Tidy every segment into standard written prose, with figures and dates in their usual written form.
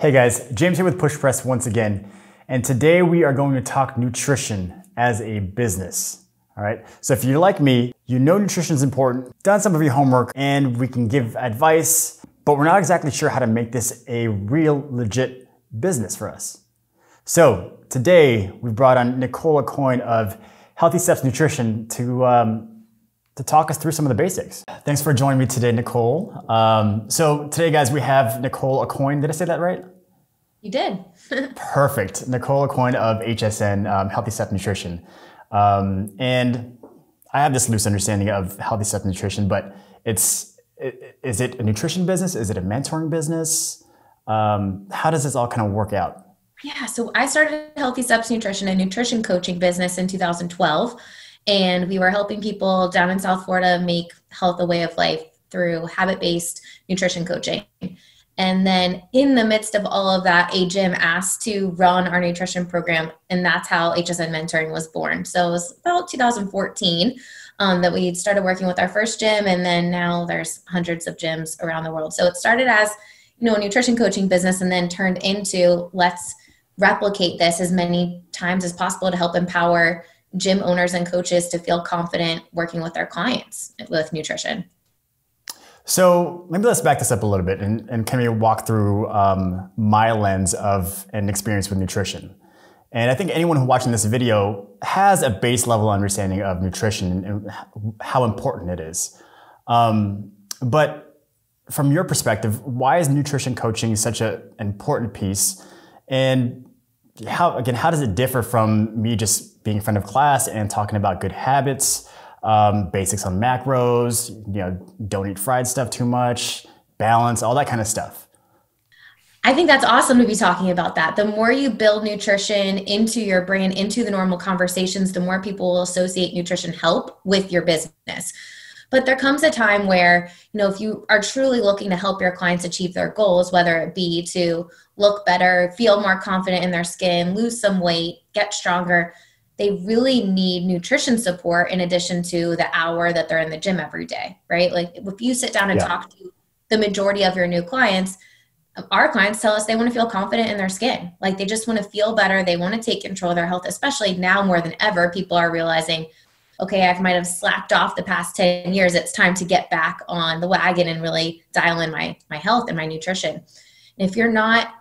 Hey guys, James here with Push Press once again, and today we are going to talk nutrition as a business. All right, so if you're like me, you know nutrition is important, done some of your homework, and we can give advice, but we're not exactly sure how to make this a real, legit business for us. So today we brought on Nicole Aucoin of Healthy Steps Nutrition to talk us through some of the basics. Thanks for joining me today, Nicole. So today, guys, we have Nicole Aucoin. Did I say that right? You did. Perfect. Nicole Aucoin of HSN, Healthy Steps Nutrition. And I have this loose understanding of Healthy Steps Nutrition, but is it a nutrition business? Is it a mentoring business? How does this all kind of work out? Yeah, so I started Healthy Steps Nutrition, a nutrition coaching business in 2012. And we were helping people down in South Florida make health a way of life through habit-based nutrition coaching. And then in the midst of all of that, a gym asked to run our nutrition program, and that's how HSN Mentoring was born. So it was about 2014 that we started working with our first gym, and then now there's hundreds of gyms around the world. So it started as, a nutrition coaching business and then turned into let's replicate this as many times as possible to help empower gym owners and coaches to feel confident working with their clients with nutrition. So maybe let's back this up a little bit and can we walk through my lens of an experience with nutrition. And I think anyone who's watching this video has a base level understanding of nutrition and how important it is. But from your perspective, why is nutrition coaching such an important piece? And how does it differ from me just being in front of class and talking about good habits, basics on macros, don't eat fried stuff too much, balance, all that kind of stuff? I think that's awesome to be talking about that. The more you build nutrition into your brain, into the normal conversations, the more people will associate nutrition help with your business. But there comes a time where, if you are truly looking to help your clients achieve their goals, whether it be to look better, feel more confident in their skin, lose some weight, get stronger, they really need nutrition support in addition to the hour that they're in the gym every day, right? Like if you sit down and talk to the majority of your new clients, our clients tell us they want to feel confident in their skin. Like they just want to feel better. They want to take control of their health, especially now more than ever. People are realizing, okay, I might have slacked off the past 10 years. It's time to get back on the wagon and really dial in my health and my nutrition. And if you're not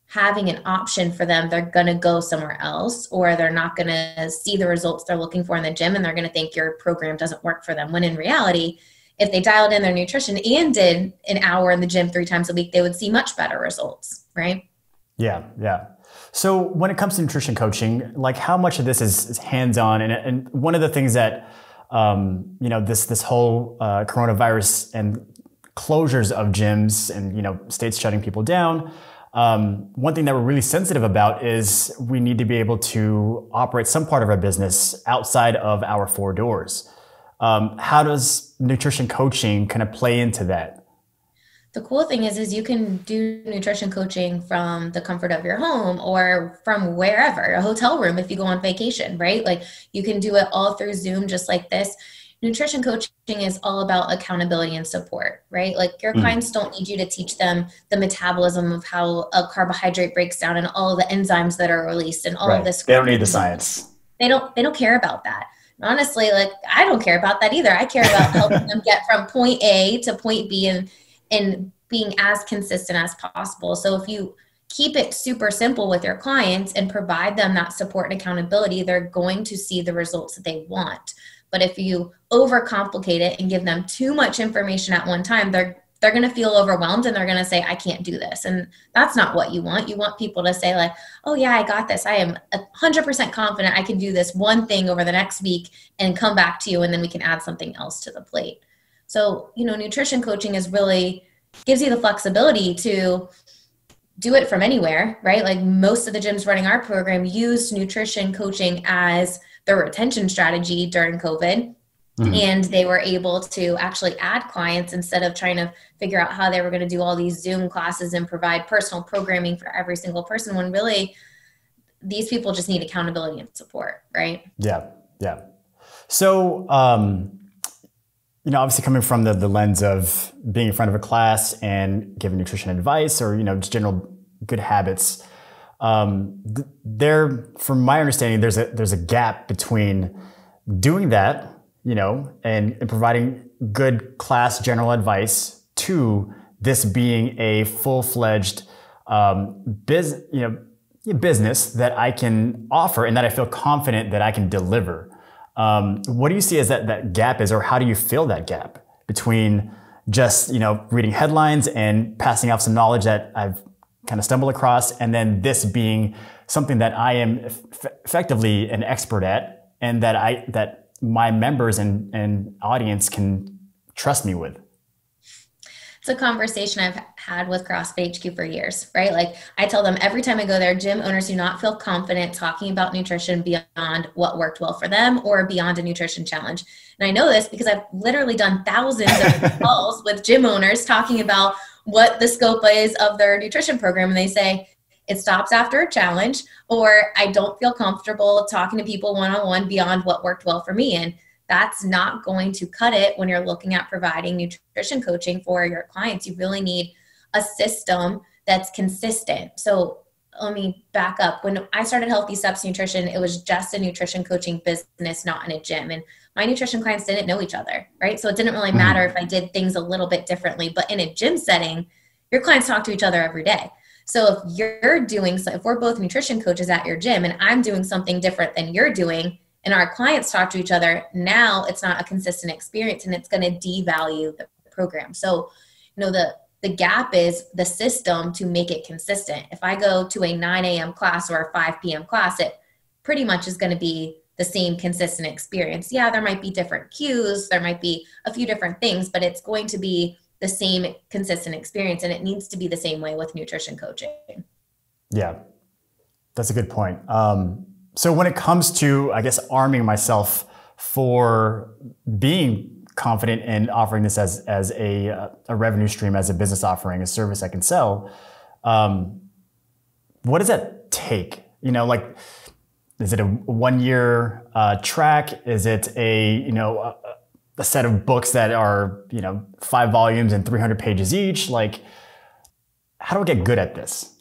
having an option for them, they're going to go somewhere else, or they're not going to see the results they're looking for in the gym, and they're going to think your program doesn't work for them. When in reality, if they dialed in their nutrition and did an hour in the gym 3 times a week, they would see much better results, right? Yeah. So when it comes to nutrition coaching, like how much of this is hands-on? And one of the things that, this whole coronavirus and closures of gyms and, states shutting people down, one thing that we're really sensitive about is we need to be able to operate some part of our business outside of our 4 doors. How does nutrition coaching kind of play into that? The cool thing is you can do nutrition coaching from the comfort of your home or from wherever, a hotel room if you go on vacation, right? Like you can do it all through Zoom just like this. Nutrition coaching is all about accountability and support, right? Like your clients don't need you to teach them the metabolism of how a carbohydrate breaks down and all of the enzymes that are released and all of this. They don't need the science. They don't care about that. Honestly, like I don't care about that either. I care about helping them get from point A to point B and being as consistent as possible. So if you keep it super simple with your clients and provide them that support and accountability, they're going to see the results that they want. But if you overcomplicate it and give them too much information at one time, they're going to feel overwhelmed and they're going to say, I can't do this. And that's not what you want. You want people to say like, oh yeah, I got this. I am 100% confident I can do this one thing over the next week and come back to you. And then we can add something else to the plate. So, nutrition coaching is really gives you the flexibility to do it from anywhere, right? Like most of the gyms running our program used nutrition coaching as their retention strategy during COVID. And they were able to actually add clients instead of trying to figure out how they were going to do all these Zoom classes and provide personal programming for every single person, when really these people just need accountability and support, right? Yeah. So, obviously coming from the lens of being in front of a class and giving nutrition advice or, just general good habits, from my understanding, there's a gap between doing that, and providing good class general advice to this being a full-fledged business that I can offer and that I feel confident that I can deliver. What do you see as that gap is, or how do you fill that gap between just, reading headlines and passing off some knowledge that I've kind of stumbled across, and then this being something that I am effectively an expert at, and that my members and audience can trust me with? It's a conversation I've had with CrossFit HQ for years, right? Like I tell them every time I go there, gym owners do not feel confident talking about nutrition beyond what worked well for them or beyond a nutrition challenge. And I know this because I've literally done thousands of calls with gym owners talking about what the scope is of their nutrition program. And they say, it stops after a challenge, or I don't feel comfortable talking to people one-on-one beyond what worked well for me. And that's not going to cut it when you're looking at providing nutrition coaching for your clients. You really need a system that's consistent. So let me back up. When I started Healthy Steps Nutrition, it was just a nutrition coaching business, not in a gym. And my nutrition clients didn't know each other, right? So it didn't really matter if I did things a little bit differently. But in a gym setting, your clients talk to each other every day. So if we're both nutrition coaches at your gym and I'm doing something different than you're doing, and our clients talk to each other, now it's not a consistent experience and it's going to devalue the program. So, the gap is the system to make it consistent. If I go to a 9 a.m. class or a 5 p.m. class, it pretty much is going to be the same consistent experience. Yeah, there might be different cues, there might be a few different things, but it's going to be the same consistent experience, and it needs to be the same way with nutrition coaching. Yeah, that's a good point. So when it comes to, I guess, arming myself for being confident in offering this as a revenue stream, as a business offering, a service I can sell, what does that take? Is it a 1 year track? Is it a set of books that are 5 volumes and 300 pages each? Like, how do I get good at this?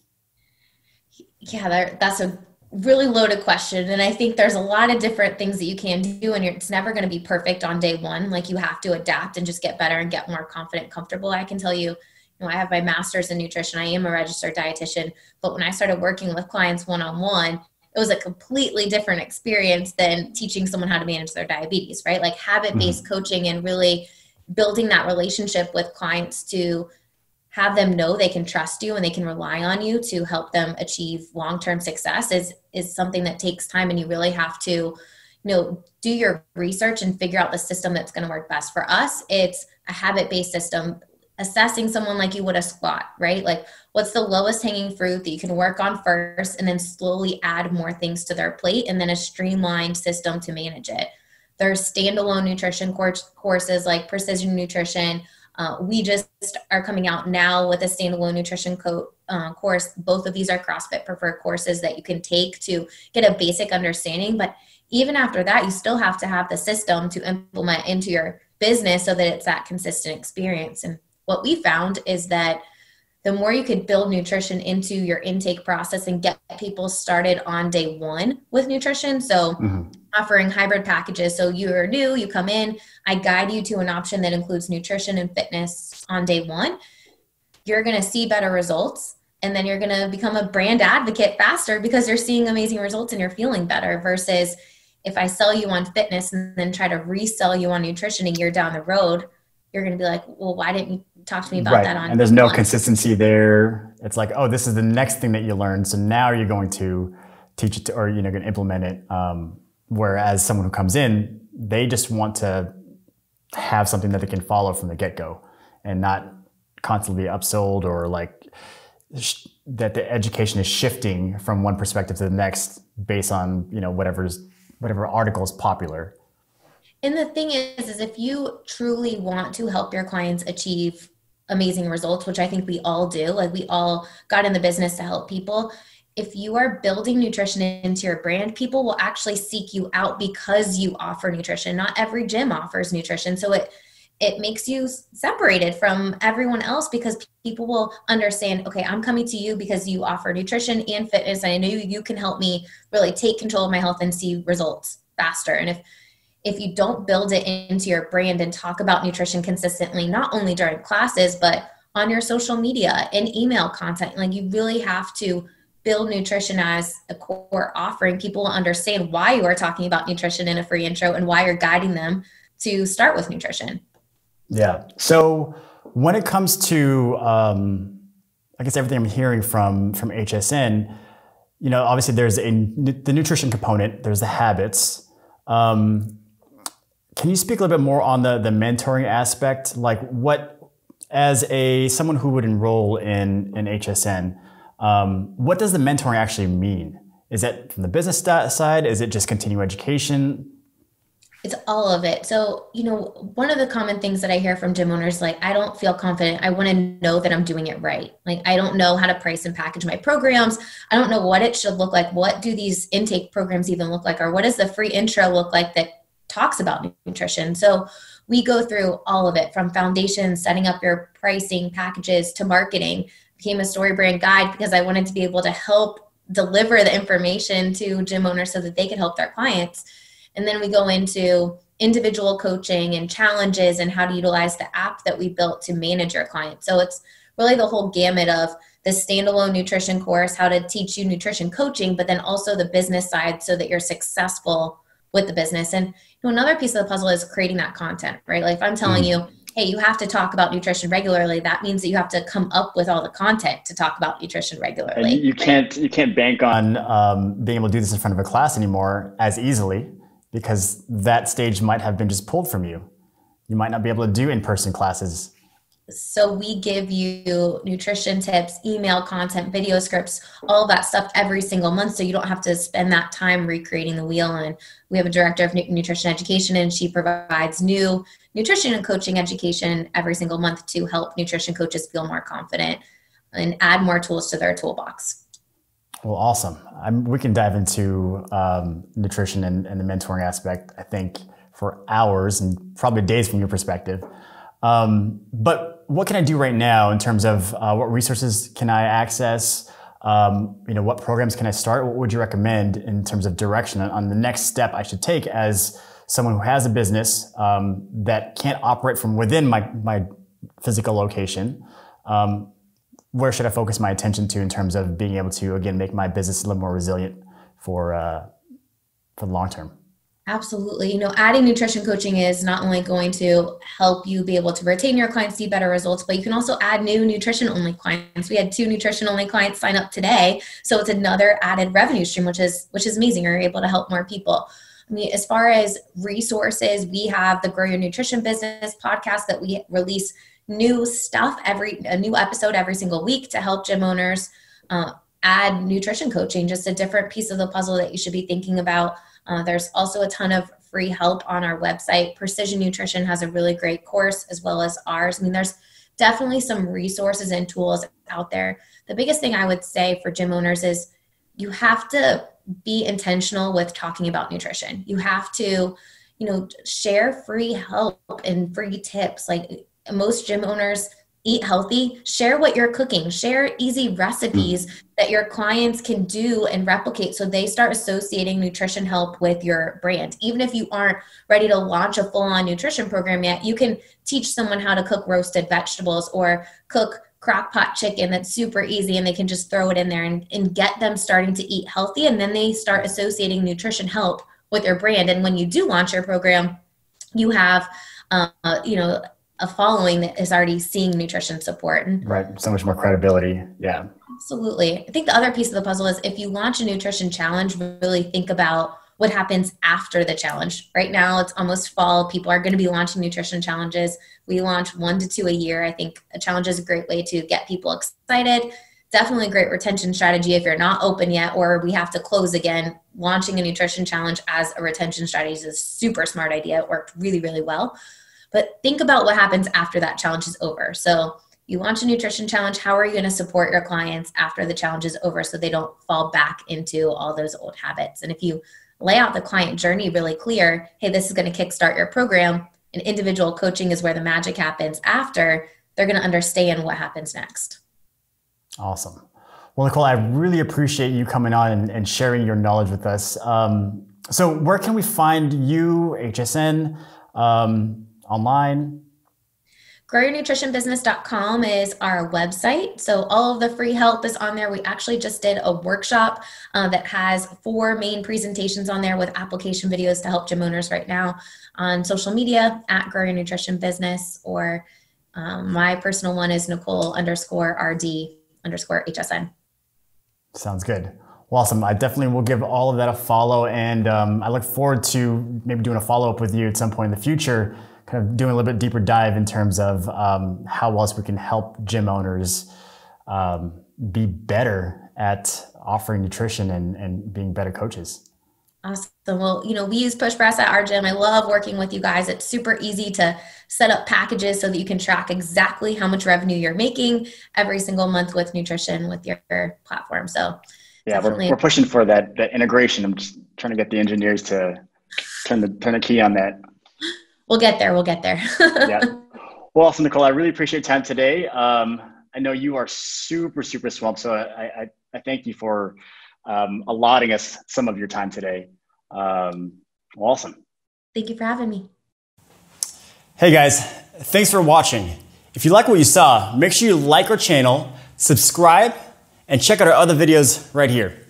Yeah, that's a really loaded question. And I think there's a lot of different things that you can do, and it's never going to be perfect on day one. Like you have to adapt and just get better and get more confident, comfortable. I can tell you, I have my master's in nutrition. I am a registered dietitian, but when I started working with clients one-on-one, it was a completely different experience than teaching someone how to manage their diabetes, right? Like habit-based coaching and really building that relationship with clients to have them know they can trust you and they can rely on you to help them achieve long-term success is something that takes time. And you really have to, do your research and figure out the system that's going to work best for us. It's a habit-based system, assessing someone like you would a squat, right? Like what's the lowest hanging fruit that you can work on first and then slowly add more things to their plate, and then a streamlined system to manage it. There's standalone nutrition courses like Precision Nutrition. We just are coming out now with a standalone nutrition course. Both of these are CrossFit preferred courses that you can take to get a basic understanding. But even after that, you still have to have the system to implement into your business so that it's that consistent experience. And what we found is that the more you could build nutrition into your intake process and get people started on day one with nutrition. So offering hybrid packages. So you're new, you come in, I guide you to an option that includes nutrition and fitness on day one. You're going to see better results. And then you're going to become a brand advocate faster because you're seeing amazing results and you're feeling better, versus if I sell you on fitness and then try to resell you on nutrition a year down the road, you're going to be like, well, why didn't you talk to me about that on and there's no consistency there. It's like, oh, this is the next thing that you learned. So now you're going to teach it or, going to implement it. Whereas someone who comes in, they just want to have something that they can follow from the get-go and not constantly be upsold or like that the education is shifting from one perspective to the next based on, whatever article is popular. And the thing is if you truly want to help your clients achieve amazing results, which I think we all do, like we all got in the business to help people. If you are building nutrition into your brand, people will actually seek you out because you offer nutrition. Not every gym offers nutrition. So it makes you separated from everyone else, because people will understand, okay, I'm coming to you because you offer nutrition and fitness, and I know you can help me really take control of my health and see results faster. And if you don't build it into your brand and talk about nutrition consistently, not only during classes, but on your social media and email content, like, you really have to build nutrition as a core offering. People will understand why you are talking about nutrition in a free intro and why you're guiding them to start with nutrition. Yeah. So when it comes to, I guess everything I'm hearing from HSN, obviously there's the nutrition component, there's the habits. Can you speak a little bit more on the mentoring aspect? Like, what, as someone who would enroll in HSN, what does the mentoring actually mean? Is that from the business side? Is it just continuing education? It's all of it. So, one of the common things that I hear from gym owners, like, I don't feel confident. I want to know that I'm doing it right. Like, I don't know how to price and package my programs. I don't know what it should look like. What do these intake programs even look like? Or what does the free intro look like that talks about nutrition? So we go through all of it, from foundation, setting up your pricing packages, to marketing. Became a story brand guide because I wanted to be able to help deliver the information to gym owners so that they could help their clients. And then we go into individual coaching and challenges and how to utilize the app that we built to manage your clients. So it's really the whole gamut of the standalone nutrition course, how to teach you nutrition coaching, but then also the business side so that you're successful with the business. And another piece of the puzzle is creating that content, right? Like, if I'm telling you, hey, you have to talk about nutrition regularly, that means that you have to come up with all the content to talk about nutrition regularly. And you can't bank on being able to do this in front of a class anymore as easily, because that stage might have been just pulled from you. You might not be able to do in-person classes. So we give you nutrition tips, email content, video scripts, all of that stuff every single month, so you don't have to spend that time recreating the wheel. And we have a director of nutrition education, and she provides new nutrition and coaching education every single month to help nutrition coaches feel more confident and add more tools to their toolbox. Well, awesome. We can dive into nutrition and the mentoring aspect, I think, for hours and probably days from your perspective. But what can I do right now in terms of what resources can I access? What programs can I start? What would you recommend in terms of direction on the next step I should take as someone who has a business that can't operate from within my physical location? Where should I focus my attention to in terms of being able to, again, make my business a little more resilient for the long term? Absolutely. Adding nutrition coaching is not only going to help you be able to retain your clients, see better results, but you can also add new nutrition-only clients. We had 2 nutrition-only clients sign up today. So it's another added revenue stream, which is amazing. You're able to help more people. I mean, as far as resources, we have the Grow Your Nutrition Business podcast that we release new stuff, a new episode every single week to help gym owners add nutrition coaching, just a different piece of the puzzle that you should be thinking about. There's also a ton of free help on our website. Precision Nutrition has a really great course, as well as ours. I mean, there's definitely some resources and tools out there. The biggest thing I would say for gym owners is you have to be intentional with talking about nutrition. You have to, share free help and free tips. Like, most gym owners eat healthy. Share what you're cooking. Share easy recipes that your clients can do and replicate, so they start associating nutrition help with your brand. Even if you aren't ready to launch a full-on nutrition program yet, you can teach someone how to cook roasted vegetables or cook crock pot chicken that's super easy, and they can just throw it in there and get them starting to eat healthy. And then they start associating nutrition help with your brand. And when you do launch your program, you have, a following that is already seeing nutrition support. Right. So much more credibility. Yeah. Absolutely. I think the other piece of the puzzle is, if you launch a nutrition challenge, really think about what happens after the challenge. Right now, it's almost fall. People are going to be launching nutrition challenges. We launch 1 to 2 a year. I think a challenge is a great way to get people excited. Definitely a great retention strategy if you're not open yet, or we have to close again. Launching a nutrition challenge as a retention strategy is a super smart idea. It worked really, really well. But think about what happens after that challenge is over. So you launch a nutrition challenge. How are you going to support your clients after the challenge is over so they don't fall back into all those old habits? And if you lay out the client journey really clear, hey, this is going to kickstart your program, and individual coaching is where the magic happens after, they're going to understand what happens next. Awesome. Well, Nicole, I really appreciate you coming on and sharing your knowledge with us. So where can we find you, HSN, online? GrowYourNutritionBusiness.com is our website. So all of the free help is on there. We actually just did a workshop that has 4 main presentations on there with application videos to help gym owners right now on social media at Grow Your Nutrition Business, or my personal one is Nicole_RD_HSN. Sounds good. Well, awesome. I definitely will give all of that a follow, and I look forward to maybe doing a follow-up with you at some point in the future, kind of doing a little bit deeper dive in terms of how else we can help gym owners be better at offering nutrition and being better coaches. Awesome. Well, we use Push Press at our gym. I love working with you guys. It's super easy to set up packages so that you can track exactly how much revenue you're making every single month with nutrition with your platform. So yeah, we're pushing for that integration. I'm just trying to get the engineers to turn the key on that. We'll get there. Yeah. Well, awesome, Nicole. I really appreciate your time today. I know you are super, super swamped, so I thank you for allotting us some of your time today. Awesome. Thank you for having me. Hey guys, thanks for watching. If you like what you saw, make sure you like our channel, subscribe, and check out our other videos right here.